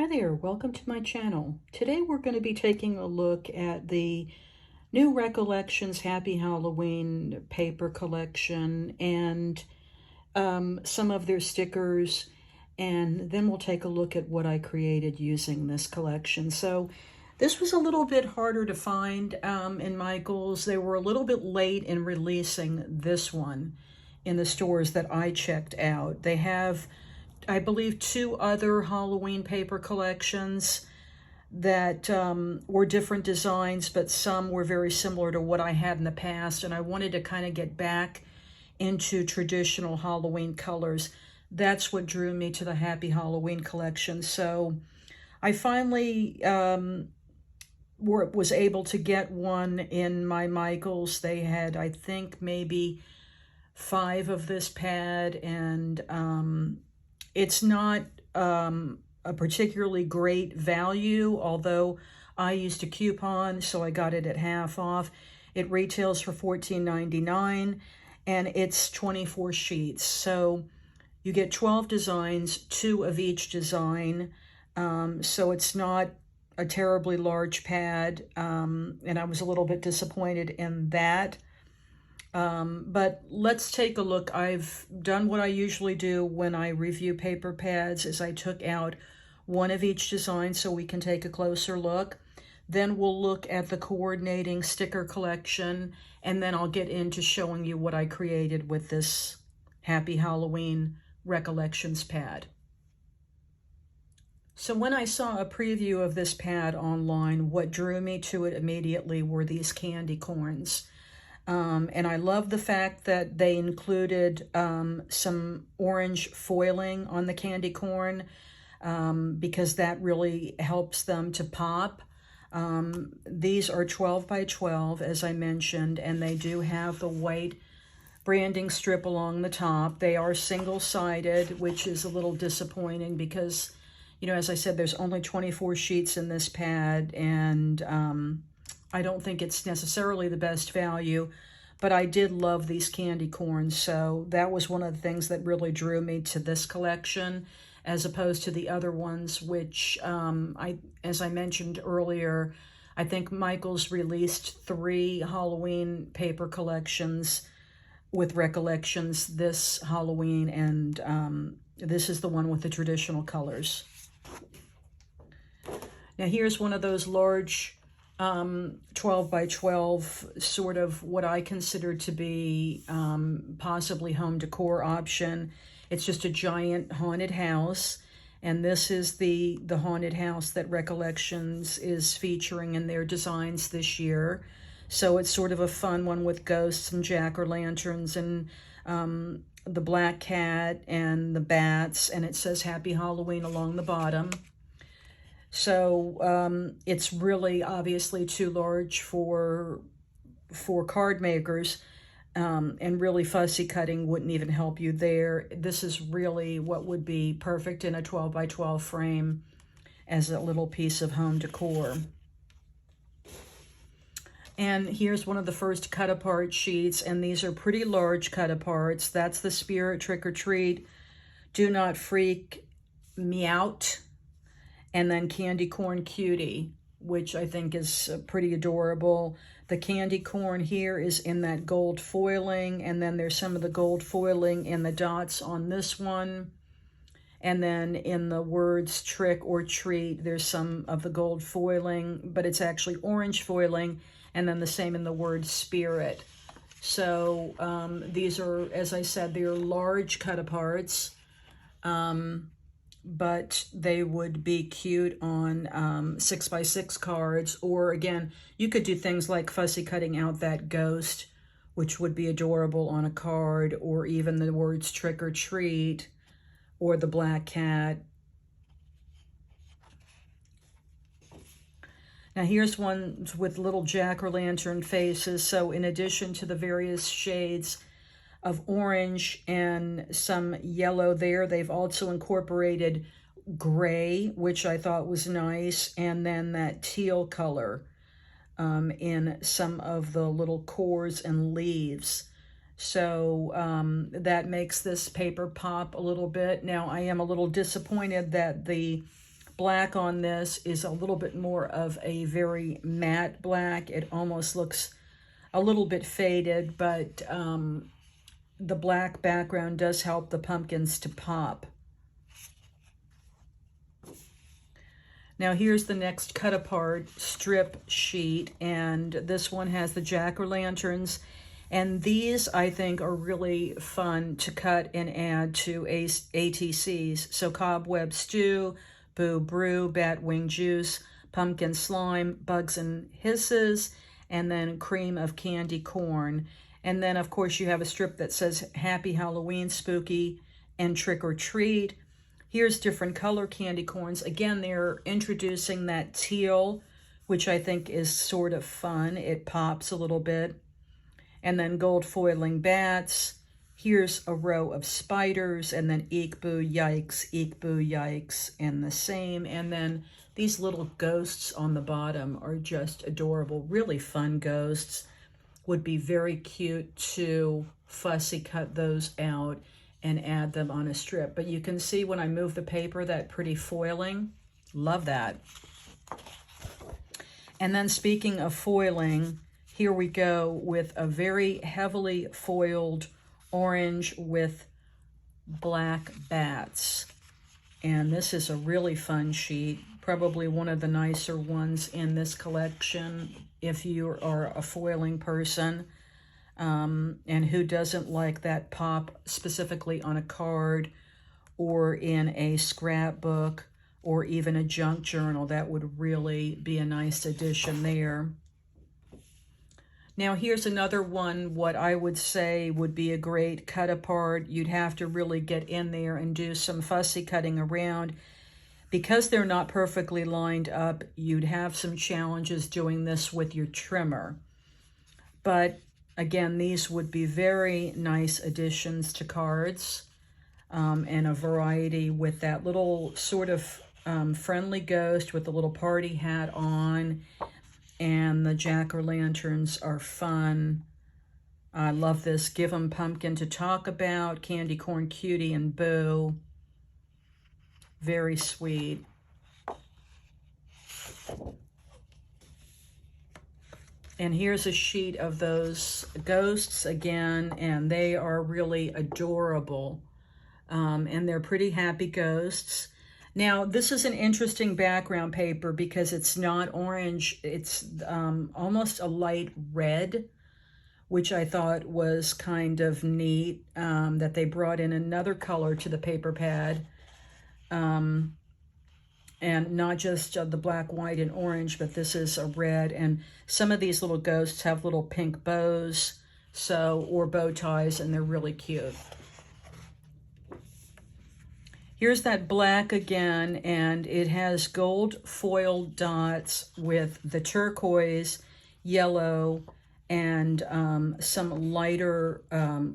Hi there, welcome to my channel. Today we're going to be taking a look at the new Recollections Happy Halloween paper collection and some of their stickers, and then we'll take a look at what I created using this collection. So this was a little bit harder to find in Michael's. They were a little bit late in releasing this one in the stores that I checked out. They have, I believe, two other Halloween paper collections that were different designs, but some were very similar to what I had in the past, and I wanted to kind of get back into traditional Halloween colors. That's what drew me to the Happy Halloween collection. So I finally was able to get one in my Michael's. They had, I think, maybe 5 of this pad, and it's not a particularly great value, although I used a coupon, so I got it at half off. It retails for $14.99, and it's 24 sheets. So you get 12 designs, 2 of each design. So it's not a terribly large pad, and I was a little bit disappointed in that. But let's take a look. I've done what I usually do when I review paper pads, is I took out one of each design so we can take a closer look. Then we'll look at the coordinating sticker collection, and then I'll get into showing you what I created with this Happy Halloween Recollections pad. So when I saw a preview of this pad online, what drew me to it immediately were these candy corns. And I love the fact that they included some orange foiling on the candy corn, because that really helps them to pop. These are 12 by 12, as I mentioned, and they do have the white branding strip along the top. They are single-sided, which is a little disappointing because, you know, as I said, there's only 24 sheets in this pad, and I don't think it's necessarily the best value, but I did love these candy corns, so that was one of the things that really drew me to this collection, as opposed to the other ones, which, as I mentioned earlier, I think Michael's released 3 Halloween paper collections with Recollections this Halloween, and this is the one with the traditional colors. Now here's one of those large 12 by 12, sort of what I consider to be possibly home decor option. It's just a giant haunted house, and this is the haunted house that Recollections is featuring in their designs this year. So it's sort of a fun one with ghosts and jack-o'-lanterns and the black cat and the bats, and it says Happy Halloween along the bottom. So it's really obviously too large for card makers, and really fussy cutting wouldn't even help you there. This is really what would be perfect in a 12 by 12 frame as a little piece of home decor. And here's one of the first cut apart sheets, and these are pretty large cut aparts. That's the Spirit Trick or Treat, Do Not Freak Me Out, and then Candy Corn Cutie, which I think is pretty adorable. The candy corn here is in that gold foiling, and then there's some of the gold foiling in the dots on this one. And then in the words trick or treat, there's some of the gold foiling, but it's actually orange foiling, and then the same in the word spirit. So these are, as I said, they're large cut aparts. But they would be cute on 6x6 cards, or again, you could do things like fussy cutting out that ghost, which would be adorable on a card, or even the words trick or treat, or the black cat. Now here's one with little jack-o'-lantern faces. So in addition to the various shades of orange and some yellow there, they've also incorporated gray, which I thought was nice, and then that teal color in some of the little cores and leaves. So that makes this paper pop a little bit. Now I am a little disappointed that the black on this is a little bit more of a very matte black. It almost looks a little bit faded, but the black background does help the pumpkins to pop. Now here's the next cut apart strip sheet, and this one has the jack-o'-lanterns, and these I think are really fun to cut and add to ATCs. So cobweb stew, boo brew, bat wing juice, pumpkin slime, bugs and hisses, and then cream of candy corn. And then of course you have a strip that says Happy Halloween, Spooky, and Trick or Treat. Here's different color candy corns. Again, they're introducing that teal, which I think is sort of fun. It pops a little bit. And then gold foiling bats. Here's a row of spiders, and then eek boo yikes, and the same. And then these little ghosts on the bottom are just adorable. Really fun ghosts. Would be very cute to fussy cut those out and add them on a strip. But you can see when I move the paper, that pretty foiling. Love that. And then speaking of foiling, here we go with a very heavily foiled orange with black bats. And this is a really fun sheet, probably one of the nicer ones in this collection if you are a foiling person. And who doesn't like that pop specifically on a card or in a scrapbook or even a junk journal? That would really be a nice addition there. Now here's another one, what I would say would be a great cut apart. You'd have to really get in there and do some fussy cutting around. Because they're not perfectly lined up, you'd have some challenges doing this with your trimmer. But again, these would be very nice additions to cards, and a variety with that little sort of friendly ghost with a little party hat on, and the jack-o'-lanterns are fun. I love this. Give 'em pumpkin to talk about, candy corn cutie and boo. Very sweet. And here's a sheet of those ghosts again, and they are really adorable. And they're pretty happy ghosts. Now, this is an interesting background paper because it's not orange. It's almost a light red, which I thought was kind of neat, that they brought in another color to the paper pad. And not just the black, white, and orange, but this is a red. And some of these little ghosts have little pink bows, or bow ties, and they're really cute. Here's that black again, and it has gold foil dots with the turquoise, yellow, and some lighter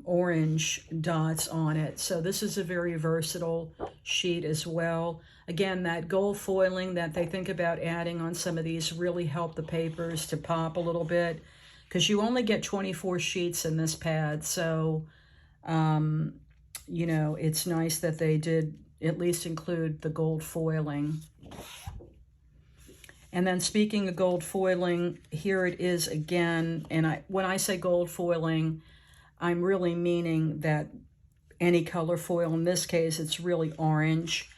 orange dots on it. So this is a very versatile sheet as well. Again, that gold foiling that they think about adding on some of these really help the papers to pop a little bit, because you only get 24 sheets in this pad. So, you know, it's nice that they did at least include the gold foiling. And then speaking of gold foiling, here it is again. And when I say gold foiling, I'm really meaning that any color foil. In this case, it's really orange.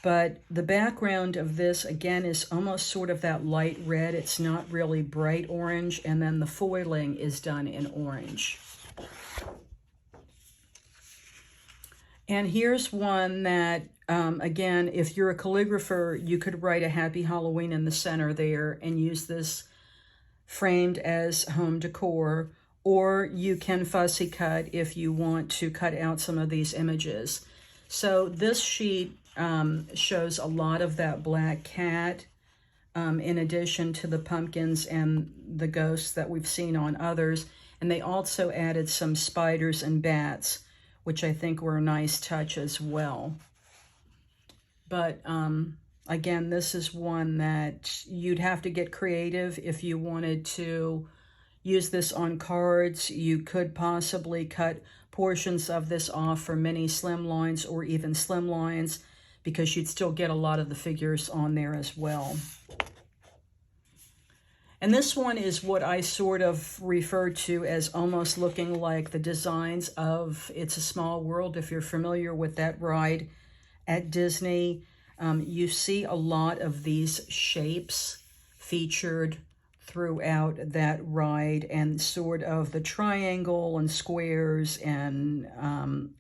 But the background of this, again, is almost sort of that light red. It's not really bright orange. And then the foiling is done in orange. And here's one that, again, if you're a calligrapher, you could write a Happy Halloween in the center there and use this framed as home decor. Or you can fussy cut if you want to cut out some of these images. So this sheet shows a lot of that black cat, in addition to the pumpkins and the ghosts that we've seen on others. And they also added some spiders and bats, which I think were a nice touch as well. But again, this is one that you'd have to get creative if you wanted to use this on cards. You could possibly cut portions of this off for mini slim lines or even slim lines, because you'd still get a lot of the figures on there as well. And this one is what I sort of refer to as almost looking like the designs of It's a Small World. If you're familiar with that ride at Disney, you see a lot of these shapes featured throughout that ride, and sort of the triangle and squares and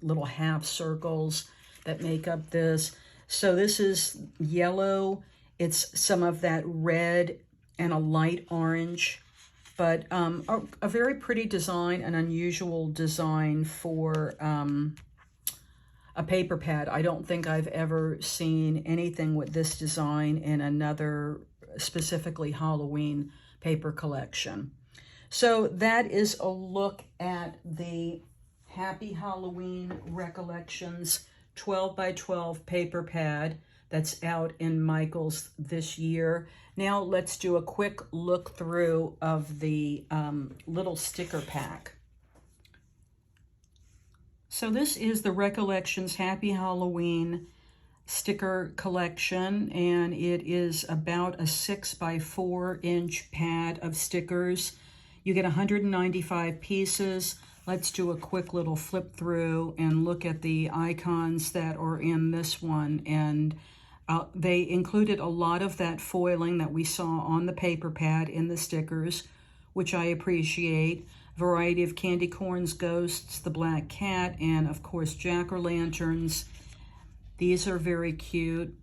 little half circles that make up this. So this is yellow. It's some of that red and a light orange, but a very pretty design, an unusual design for a paper pad. I don't think I've ever seen anything with this design in another specifically Halloween paper collection. So that is a look at the Happy Halloween Recollections 12 by 12 paper pad that's out in Michael's this year. Now let's do a quick look through of the little sticker pack. So this is the Recollections Happy Halloween sticker collection, and it is about a 6 by 4 inch pad of stickers. You get 195 pieces. Let's do a quick little flip through and look at the icons that are in this one. And they included a lot of that foiling that we saw on the paper pad in the stickers, which I appreciate. Variety of candy corns, ghosts, the black cat, and of course jack-o'-lanterns. These are very cute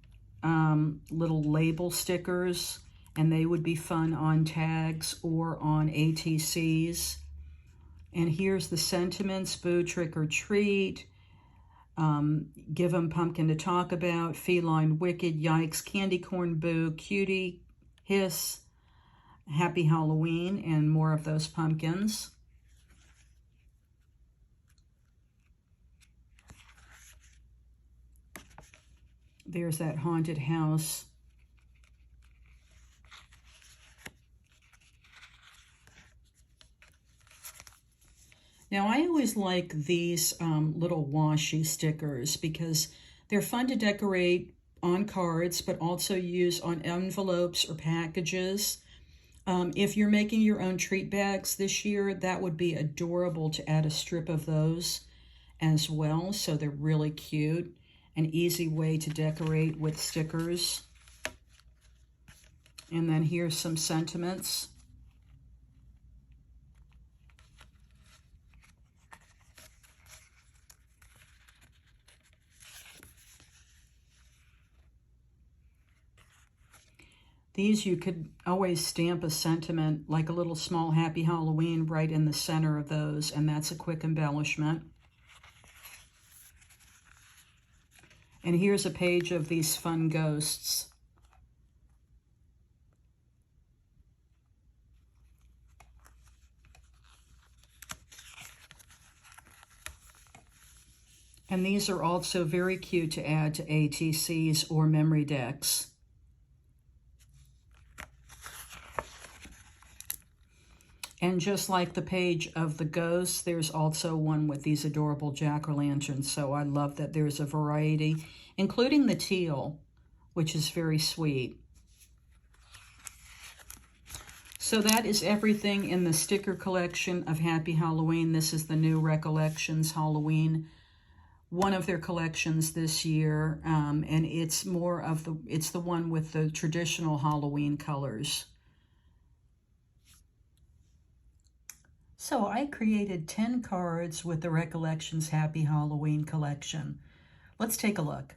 little label stickers, and they would be fun on tags or on ATCs. And here's the sentiments: boo, trick or treat, give 'em pumpkin to talk about, feline wicked, yikes, candy corn, boo, cutie, hiss, happy Halloween, and more of those pumpkins. There's that haunted house. Now, I always like these little washi stickers because they're fun to decorate on cards, but also use on envelopes or packages. If you're making your own treat bags this year, that would be adorable to add a strip of those as well. So they're really cute. An easy way to decorate with stickers. And then here's some sentiments. These you could always stamp a sentiment, like a little small happy Halloween right in the center of those, and that's a quick embellishment. And here's a page of these fun ghosts. And these are also very cute to add to ATCs or memory decks. And just like the page of the ghosts, there's also one with these adorable jack-o'-lanterns. So I love that there's a variety, including the teal, which is very sweet. So that is everything in the sticker collection of Happy Halloween. This is the new Recollections Halloween, one of their collections this year, and it's it's the one with the traditional Halloween colors. So I created 10 cards with the Recollections Happy Halloween collection. Let's take a look.